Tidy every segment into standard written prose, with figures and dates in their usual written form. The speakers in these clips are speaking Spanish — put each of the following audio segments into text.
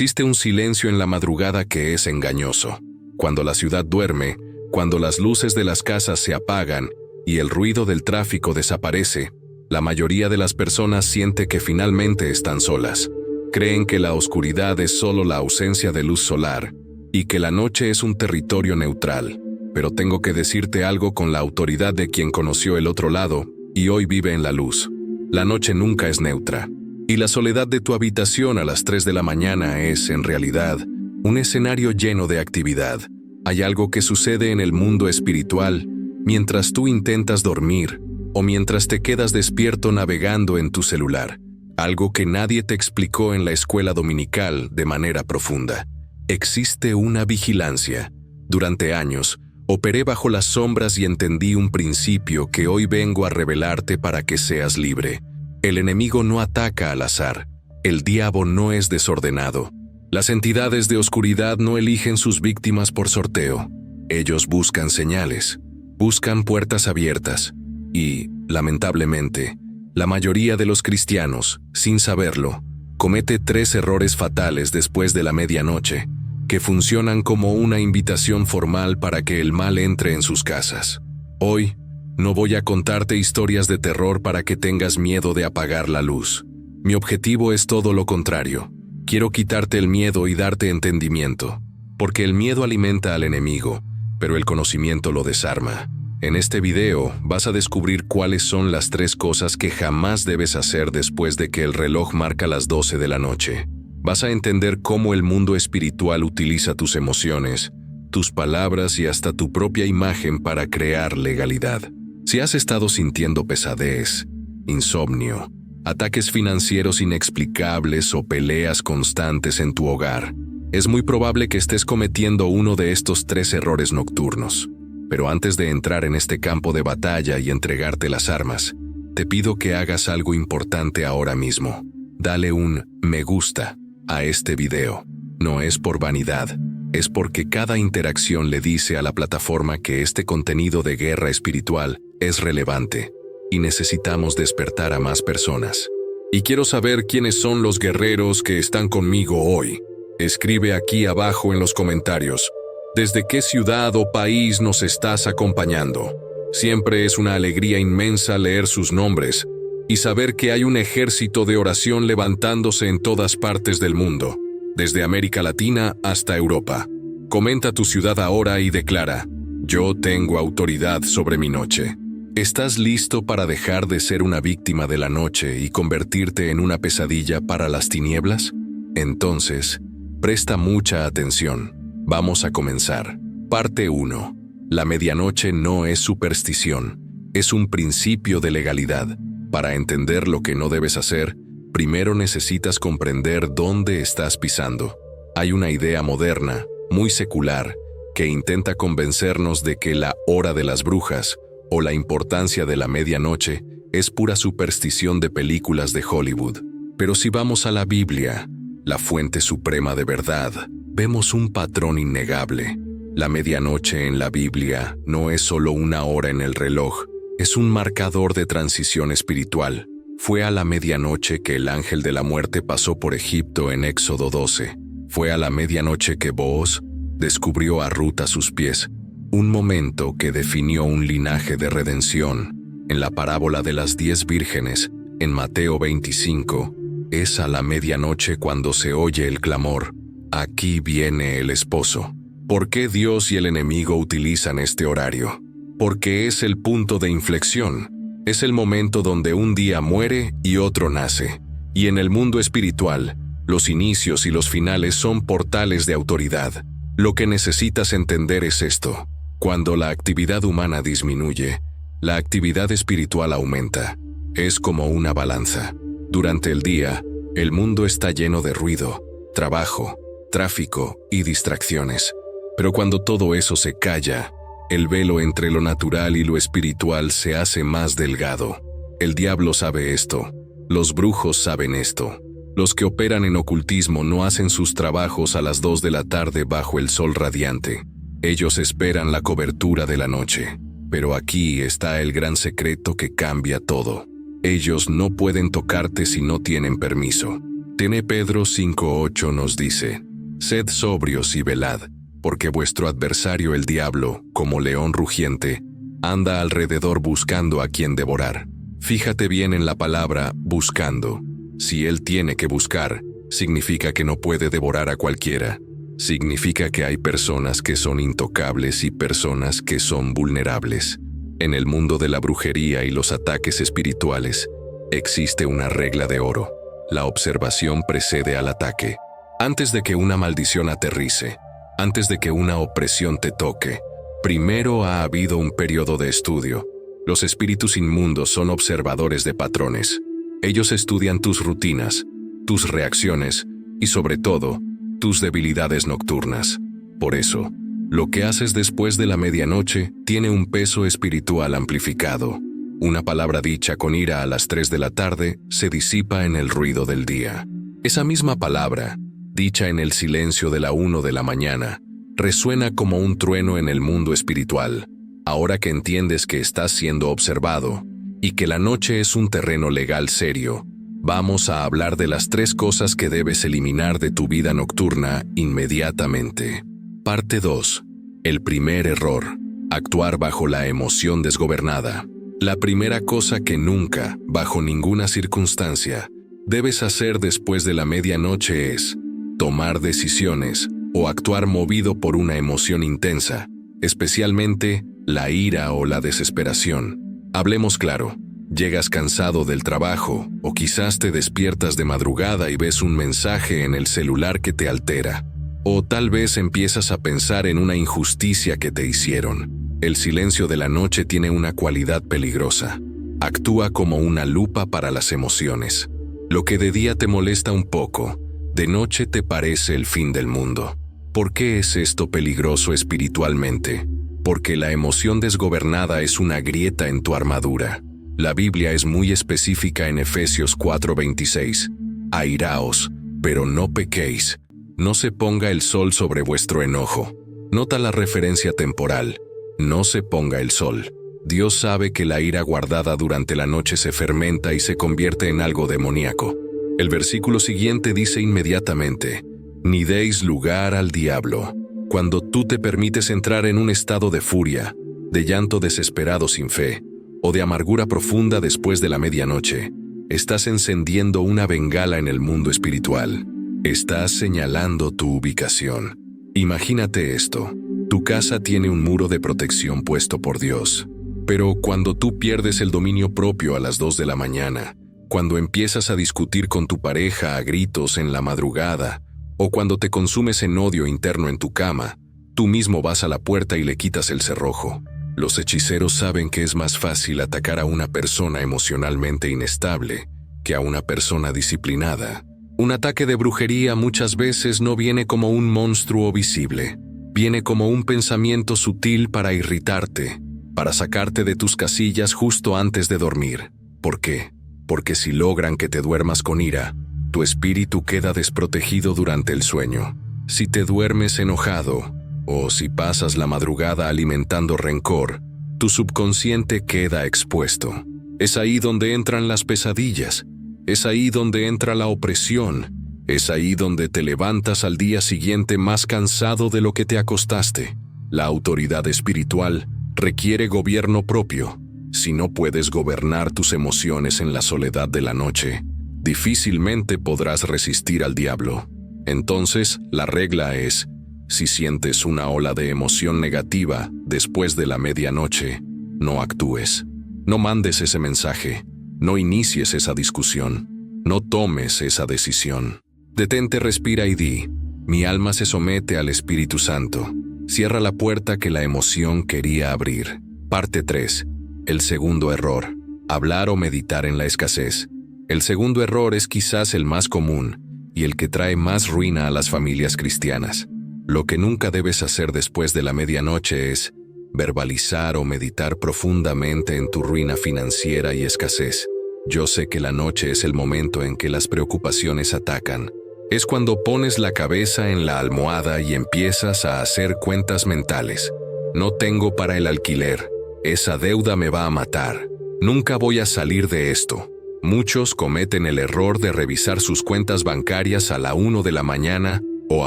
Existe un silencio en la madrugada que es engañoso. Cuando la ciudad duerme, cuando las luces de las casas se apagan y el ruido del tráfico desaparece, la mayoría de las personas siente que finalmente están solas. Creen que la oscuridad es solo la ausencia de luz solar y que la noche es un territorio neutral. Pero tengo que decirte algo con la autoridad de quien conoció el otro lado y hoy vive en la luz. La noche nunca es neutra. Y la soledad de tu habitación a las 3 de la mañana es, en realidad, un escenario lleno de actividad. Hay algo que sucede en el mundo espiritual mientras tú intentas dormir o mientras te quedas despierto navegando en tu celular. Algo que nadie te explicó en la escuela dominical de manera profunda. Existe una vigilancia. Durante años, operé bajo las sombras y entendí un principio que hoy vengo a revelarte para que seas libre. El enemigo no ataca al azar. El diablo no es desordenado. Las entidades de oscuridad no eligen sus víctimas por sorteo. Ellos buscan señales, buscan puertas abiertas. Y, lamentablemente, la mayoría de los cristianos, sin saberlo, comete 3 errores fatales después de la medianoche, que funcionan como una invitación formal para que el mal entre en sus casas. Hoy, no voy a contarte historias de terror para que tengas miedo de apagar la luz. Mi objetivo es todo lo contrario. Quiero quitarte el miedo y darte entendimiento, porque el miedo alimenta al enemigo, pero el conocimiento lo desarma. En este video vas a descubrir cuáles son las 3 cosas que jamás debes hacer después de que el reloj marca las 12 de la noche. Vas a entender cómo el mundo espiritual utiliza tus emociones, tus palabras y hasta tu propia imagen para crear legalidad. Si has estado sintiendo pesadez, insomnio, ataques financieros inexplicables o peleas constantes en tu hogar, es muy probable que estés cometiendo uno de estos 3 errores nocturnos. Pero antes de entrar en este campo de batalla y entregarte las armas, te pido que hagas algo importante ahora mismo. Dale un me gusta a este video. No es por vanidad, es porque cada interacción le dice a la plataforma que este contenido de guerra espiritual es relevante y necesitamos despertar a más personas. Y quiero saber quiénes son los guerreros que están conmigo hoy. Escribe aquí abajo en los comentarios. ¿Desde qué ciudad o país nos estás acompañando? Siempre es una alegría inmensa leer sus nombres y saber que hay un ejército de oración levantándose en todas partes del mundo, desde América Latina hasta Europa. Comenta tu ciudad ahora y declara: yo tengo autoridad sobre mi noche. ¿Estás listo para dejar de ser una víctima de la noche y convertirte en una pesadilla para las tinieblas? Entonces, presta mucha atención. Vamos a comenzar. Parte 1. La medianoche no es superstición, es un principio de legalidad. Para entender lo que no debes hacer, primero necesitas comprender dónde estás pisando. Hay una idea moderna, muy secular, que intenta convencernos de que la hora de las brujas o la importancia de la medianoche es pura superstición de películas de Hollywood. Pero si vamos a la Biblia, la fuente suprema de verdad, vemos un patrón innegable. La medianoche en la Biblia no es solo una hora en el reloj, es un marcador de transición espiritual. Fue a la medianoche que el ángel de la muerte pasó por Egipto en Éxodo 12. Fue a la medianoche que Booz descubrió a Ruth a sus pies, un momento que definió un linaje de redención. En la parábola de las 10 vírgenes, en Mateo 25, es a la medianoche cuando se oye el clamor: aquí viene el esposo. ¿Por qué Dios y el enemigo utilizan este horario? Porque es el punto de inflexión. Es el momento donde un día muere y otro nace. Y en el mundo espiritual, los inicios y los finales son portales de autoridad. Lo que necesitas entender es esto: cuando la actividad humana disminuye, la actividad espiritual aumenta. Es como una balanza. Durante el día, el mundo está lleno de ruido, trabajo, tráfico y distracciones. Pero cuando todo eso se calla, el velo entre lo natural y lo espiritual se hace más delgado. El diablo sabe esto. Los brujos saben esto. Los que operan en ocultismo no hacen sus trabajos a las 2 de la tarde bajo el sol radiante. Ellos esperan la cobertura de la noche. Pero aquí está el gran secreto que cambia todo. Ellos no pueden tocarte si no tienen permiso. Tiene Pedro 5:8 nos dice: Sed sobrios y velad, porque vuestro adversario el diablo, como león rugiente, anda alrededor buscando a quien devorar. Fíjate bien en la palabra buscando. Si él tiene que buscar, significa que no puede devorar a cualquiera. Significa que hay personas que son intocables y personas que son vulnerables. En el mundo de la brujería y los ataques espirituales, existe una regla de oro. La observación precede al ataque. Antes de que una maldición aterrice, antes de que una opresión te toque, primero ha habido un periodo de estudio. Los espíritus inmundos son observadores de patrones. Ellos estudian tus rutinas, tus reacciones y, sobre todo, tus debilidades nocturnas. Por eso, lo que haces después de la medianoche tiene un peso espiritual amplificado. Una palabra dicha con ira a las 3 de la tarde se disipa en el ruido del día. Esa misma palabra, dicha en el silencio de la 1 de la mañana, resuena como un trueno en el mundo espiritual. Ahora que entiendes que estás siendo observado y que la noche es un terreno legal serio, vamos a hablar de las 3 cosas que debes eliminar de tu vida nocturna inmediatamente. Parte 2. El primer error: actuar bajo la emoción desgobernada. La primera cosa que nunca, bajo ninguna circunstancia, debes hacer después de la medianoche es tomar decisiones o actuar movido por una emoción intensa, especialmente la ira o la desesperación. Hablemos claro. Llegas cansado del trabajo, o quizás te despiertas de madrugada y ves un mensaje en el celular que te altera. O tal vez empiezas a pensar en una injusticia que te hicieron. El silencio de la noche tiene una cualidad peligrosa. Actúa como una lupa para las emociones. Lo que de día te molesta un poco, de noche te parece el fin del mundo. ¿Por qué es esto peligroso espiritualmente? Porque la emoción desgobernada es una grieta en tu armadura. La Biblia es muy específica en Efesios 4:26. Airaos, pero no pequéis. No se ponga el sol sobre vuestro enojo. Nota la referencia temporal. No se ponga el sol. Dios sabe que la ira guardada durante la noche se fermenta y se convierte en algo demoníaco. El versículo siguiente dice inmediatamente: ni deis lugar al diablo. Cuando tú te permites entrar en un estado de furia, de llanto desesperado sin fe, o de amargura profunda después de la medianoche, estás encendiendo una bengala en el mundo espiritual. Estás señalando tu ubicación. Imagínate esto. Tu casa tiene un muro de protección puesto por Dios. Pero cuando tú pierdes el dominio propio a las 2 de la mañana, cuando empiezas a discutir con tu pareja a gritos en la madrugada, o cuando te consumes en odio interno en tu cama, tú mismo vas a la puerta y le quitas el cerrojo. Los hechiceros saben que es más fácil atacar a una persona emocionalmente inestable que a una persona disciplinada. Un ataque de brujería muchas veces no viene como un monstruo visible. Viene como un pensamiento sutil para irritarte, para sacarte de tus casillas justo antes de dormir. ¿Por qué? Porque si logran que te duermas con ira, tu espíritu queda desprotegido durante el sueño. Si te duermes enojado, o si pasas la madrugada alimentando rencor, tu subconsciente queda expuesto. Es ahí donde entran las pesadillas, es ahí donde entra la opresión, es ahí donde te levantas al día siguiente más cansado de lo que te acostaste. La autoridad espiritual requiere gobierno propio. Si no puedes gobernar tus emociones en la soledad de la noche, difícilmente podrás resistir al diablo. Entonces, la regla es: si sientes una ola de emoción negativa después de la medianoche, no actúes. No mandes ese mensaje. No inicies esa discusión. No tomes esa decisión. Detente, respira y di: mi alma se somete al Espíritu Santo. Cierra la puerta que la emoción quería abrir. Parte 3. El segundo error: hablar o meditar en la escasez. El segundo error es quizás el más común y el que trae más ruina a las familias cristianas. Lo que nunca debes hacer después de la medianoche es verbalizar o meditar profundamente en tu ruina financiera y escasez. Yo sé que la noche es el momento en que las preocupaciones atacan. Es cuando pones la cabeza en la almohada y empiezas a hacer cuentas mentales. No tengo para el alquiler. Esa deuda me va a matar. Nunca voy a salir de esto. Muchos cometen el error de revisar sus cuentas bancarias a la 1 de la mañana o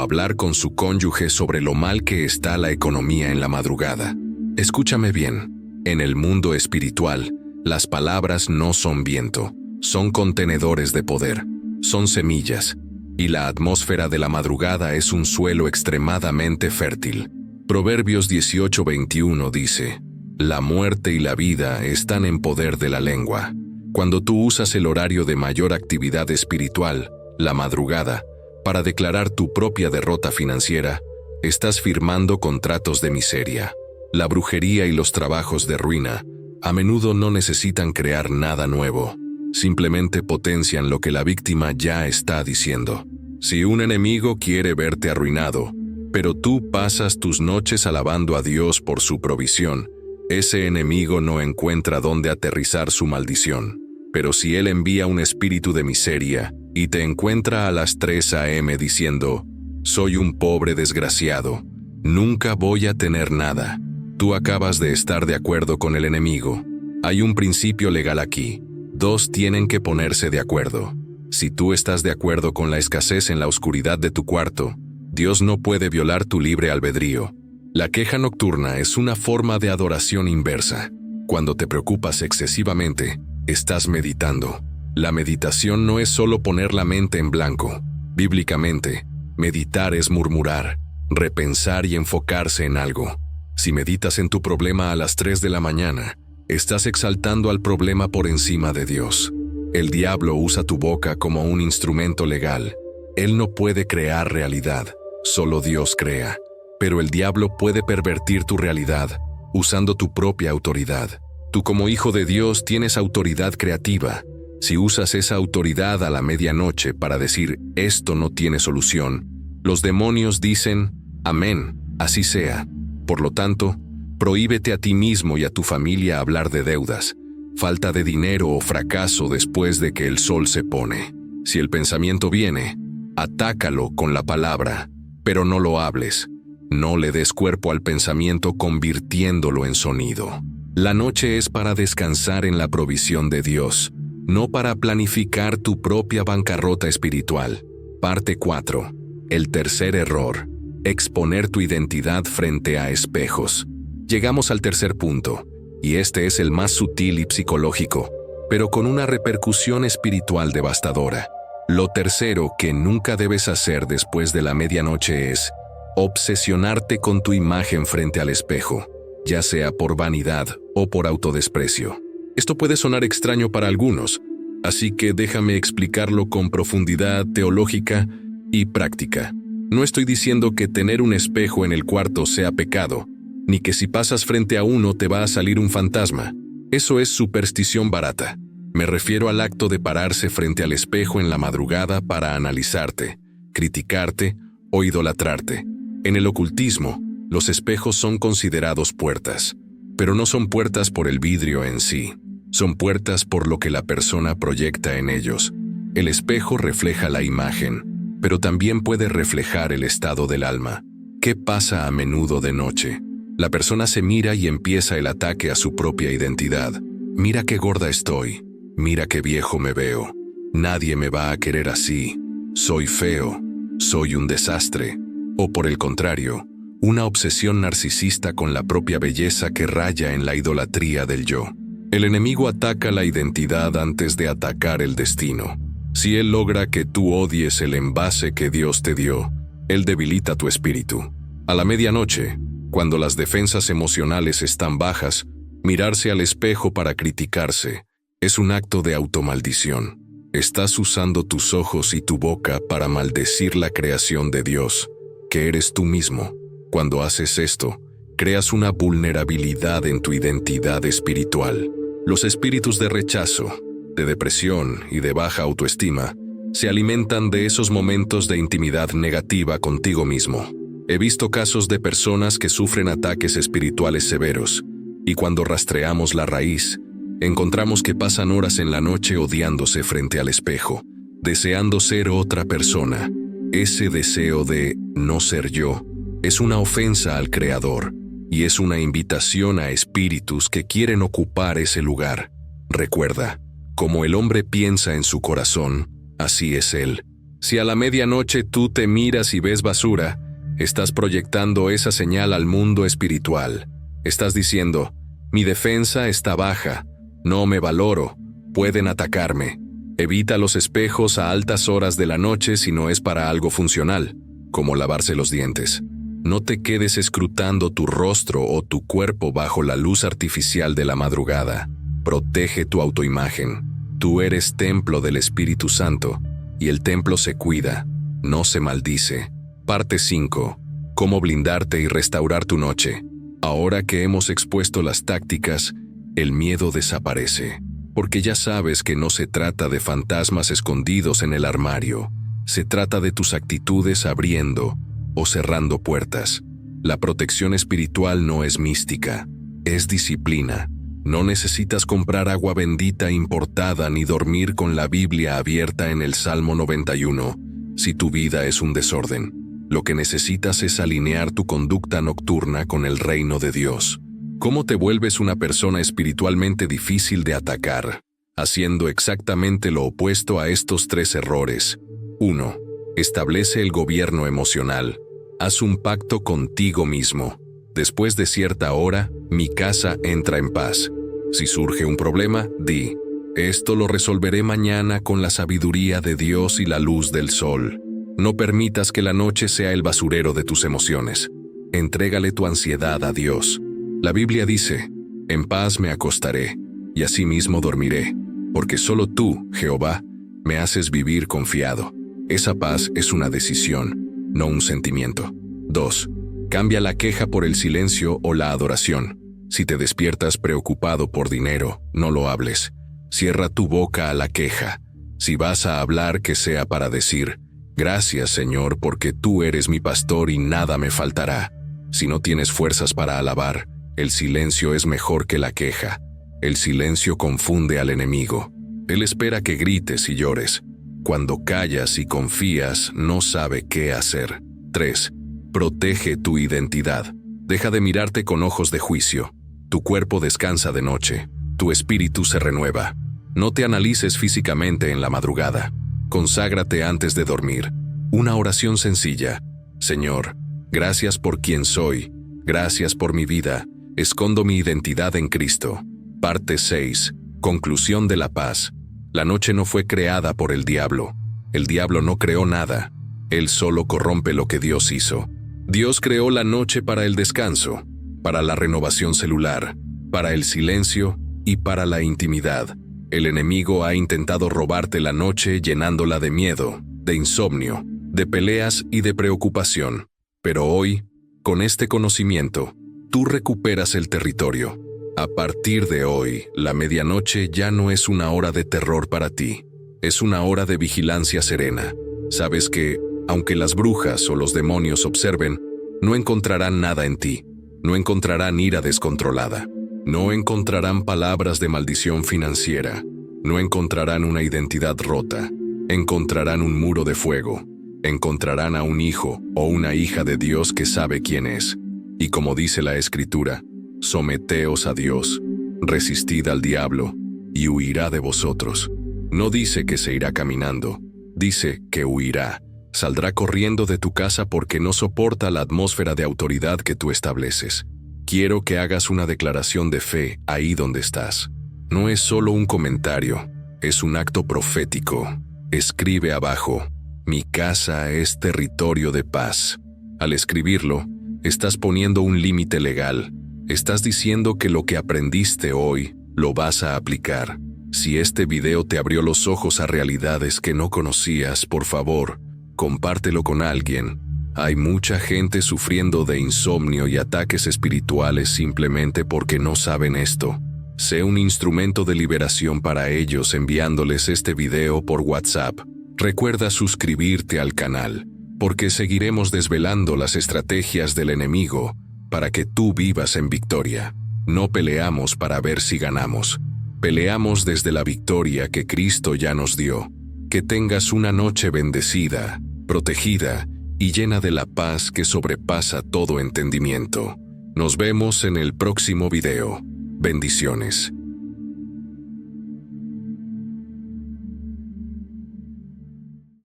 hablar con su cónyuge sobre lo mal que está la economía en la madrugada. Escúchame bien, en el mundo espiritual, las palabras no son viento, son contenedores de poder, son semillas, y la atmósfera de la madrugada es un suelo extremadamente fértil. Proverbios 18:21 dice: la muerte y la vida están en poder de la lengua. Cuando tú usas el horario de mayor actividad espiritual, la madrugada, para declarar tu propia derrota financiera, estás firmando contratos de miseria. La brujería y los trabajos de ruina a menudo no necesitan crear nada nuevo, simplemente potencian lo que la víctima ya está diciendo. Si un enemigo quiere verte arruinado, pero tú pasas tus noches alabando a Dios por su provisión, ese enemigo no encuentra dónde aterrizar su maldición. Pero si él envía un espíritu de miseria y te encuentra a las 3 a.m. diciendo: soy un pobre desgraciado, nunca voy a tener nada, tú acabas de estar de acuerdo con el enemigo. Hay un principio legal aquí: dos tienen que ponerse de acuerdo. Si tú estás de acuerdo con la escasez en la oscuridad de tu cuarto, Dios no puede violar tu libre albedrío. La queja nocturna es una forma de adoración inversa. Cuando te preocupas excesivamente, estás meditando. La meditación no es solo poner la mente en blanco. Bíblicamente, meditar es murmurar, repensar y enfocarse en algo. Si meditas en tu problema a las 3 de la mañana, estás exaltando al problema por encima de Dios. El diablo usa tu boca como un instrumento legal. Él no puede crear realidad, solo Dios crea. Pero el diablo puede pervertir tu realidad usando tu propia autoridad. Tú como hijo de Dios tienes autoridad creativa. Si usas esa autoridad a la medianoche para decir esto no tiene solución, los demonios dicen amén, así sea. Por lo tanto, prohíbete a ti mismo y a tu familia hablar de deudas, falta de dinero o fracaso después de que el sol se pone. Si el pensamiento viene, atácalo con la palabra, pero no lo hables. No le des cuerpo al pensamiento convirtiéndolo en sonido. La noche es para descansar en la provisión de Dios, no para planificar tu propia bancarrota espiritual. Parte 4. El tercer error: exponer tu identidad frente a espejos. Llegamos al tercer punto, y este es el más sutil y psicológico, pero con una repercusión espiritual devastadora. Lo tercero que nunca debes hacer después de la medianoche es obsesionarte con tu imagen frente al espejo, ya sea por vanidad o por autodesprecio. Esto puede sonar extraño para algunos, así que déjame explicarlo con profundidad teológica y práctica. No estoy diciendo que tener un espejo en el cuarto sea pecado, ni que si pasas frente a uno te va a salir un fantasma. Eso es superstición barata. Me refiero al acto de pararse frente al espejo en la madrugada para analizarte, criticarte o idolatrarte. En el ocultismo, los espejos son considerados puertas, pero no son puertas por el vidrio en sí, son puertas por lo que la persona proyecta en ellos. El espejo refleja la imagen, pero también puede reflejar el estado del alma. ¿Qué pasa a menudo de noche? La persona se mira y empieza el ataque a su propia identidad. Mira qué gorda estoy, mira qué viejo me veo, nadie me va a querer así, soy feo, soy un desastre. O por el contrario, una obsesión narcisista con la propia belleza que raya en la idolatría del yo. El enemigo ataca la identidad antes de atacar el destino. Si él logra que tú odies el envase que Dios te dio, él debilita tu espíritu. A la medianoche, cuando las defensas emocionales están bajas, mirarse al espejo para criticarse es un acto de automaldición. Estás usando tus ojos y tu boca para maldecir la creación de Dios, que eres tú mismo. Cuando haces esto, creas una vulnerabilidad en tu identidad espiritual. Los espíritus de rechazo, de depresión y de baja autoestima se alimentan de esos momentos de intimidad negativa contigo mismo. He visto casos de personas que sufren ataques espirituales severos, y cuando rastreamos la raíz, encontramos que pasan horas en la noche odiándose frente al espejo, deseando ser otra persona. Ese deseo de no ser yo es una ofensa al Creador y es una invitación a espíritus que quieren ocupar ese lugar. Recuerda, Como el hombre piensa en su corazón, así es él. Si a la medianoche tú te miras y ves basura, estás proyectando esa señal al mundo espiritual. Estás diciendo, mi defensa está baja, no me valoro, pueden atacarme. Evita los espejos a altas horas de la noche si no es para algo funcional, como lavarse los dientes. No te quedes escrutando tu rostro o tu cuerpo bajo la luz artificial de la madrugada. Protege tu autoimagen. Tú eres templo del Espíritu Santo, y el templo se cuida, no se maldice. Parte 5. Cómo blindarte y restaurar tu noche. Ahora que hemos expuesto las tácticas, el miedo desaparece, porque ya sabes que no se trata de fantasmas escondidos en el armario, se trata de tus actitudes abriendo o cerrando puertas. La protección espiritual no es mística, es disciplina. No necesitas comprar agua bendita importada ni dormir con la Biblia abierta en el Salmo 91, si tu vida es un desorden. Lo que necesitas es alinear tu conducta nocturna con el reino de Dios. ¿Cómo te vuelves una persona espiritualmente difícil de atacar? Haciendo exactamente lo opuesto a estos 3 errores. 1. Establece el gobierno emocional. Haz un pacto contigo mismo. Después de cierta hora, mi casa entra en paz. Si surge un problema, di, esto lo resolveré mañana con la sabiduría de Dios y la luz del sol. No permitas que la noche sea el basurero de tus emociones. Entrégale tu ansiedad a Dios. La Biblia dice, en paz me acostaré, y asimismo dormiré, porque solo tú, Jehová, me haces vivir confiado. Esa paz es una decisión, no un sentimiento. 2. Cambia la queja por el silencio o la adoración. Si te despiertas preocupado por dinero, no lo hables. Cierra tu boca a la queja. Si vas a hablar, que sea para decir, gracias, Señor, porque tú eres mi pastor y nada me faltará. Si no tienes fuerzas para alabar, el silencio es mejor que la queja. El silencio confunde al enemigo. Él espera que grites y llores. Cuando callas y confías, no sabe qué hacer. 3. Protege tu identidad. Deja de mirarte con ojos de juicio. Tu cuerpo descansa de noche. Tu espíritu se renueva. No te analices físicamente en la madrugada. Conságrate antes de dormir. Una oración sencilla. Señor, gracias por quien soy. Gracias por mi vida. Escondo mi identidad en Cristo. Parte 6. Conclusión de la paz. La noche no fue creada por el diablo. El diablo no creó nada. Él solo corrompe lo que Dios hizo. Dios creó la noche para el descanso, para la renovación celular, para el silencio y para la intimidad. El enemigo ha intentado robarte la noche llenándola de miedo, de insomnio, de peleas y de preocupación. Pero hoy, con este conocimiento, tú recuperas el territorio. A partir de hoy, la medianoche ya no es una hora de terror para ti. Es una hora de vigilancia serena. Sabes que, aunque las brujas o los demonios observen, no encontrarán nada en ti. No encontrarán ira descontrolada. No encontrarán palabras de maldición financiera. No encontrarán una identidad rota. Encontrarán un muro de fuego. Encontrarán a un hijo o una hija de Dios que sabe quién es. Y como dice la Escritura, someteos a Dios, resistid al diablo, y huirá de vosotros. No dice que se irá caminando, dice que huirá. Saldrá corriendo de tu casa porque no soporta la atmósfera de autoridad que tú estableces. Quiero que hagas una declaración de fe ahí donde estás. No es solo un comentario, es un acto profético. Escribe abajo, mi casa es territorio de paz. Al escribirlo, estás poniendo un límite legal. Estás diciendo que lo que aprendiste hoy lo vas a aplicar. Si este video te abrió los ojos a realidades que no conocías, por favor, compártelo con alguien. Hay mucha gente sufriendo de insomnio y ataques espirituales simplemente porque no saben esto. Sé un instrumento de liberación para ellos enviándoles este video por WhatsApp. Recuerda suscribirte al canal, porque seguiremos desvelando las estrategias del enemigo para que tú vivas en victoria. No peleamos para ver si ganamos. Peleamos desde la victoria que Cristo ya nos dio. Que tengas una noche bendecida, protegida y llena de la paz que sobrepasa todo entendimiento. Nos vemos en el próximo video. Bendiciones.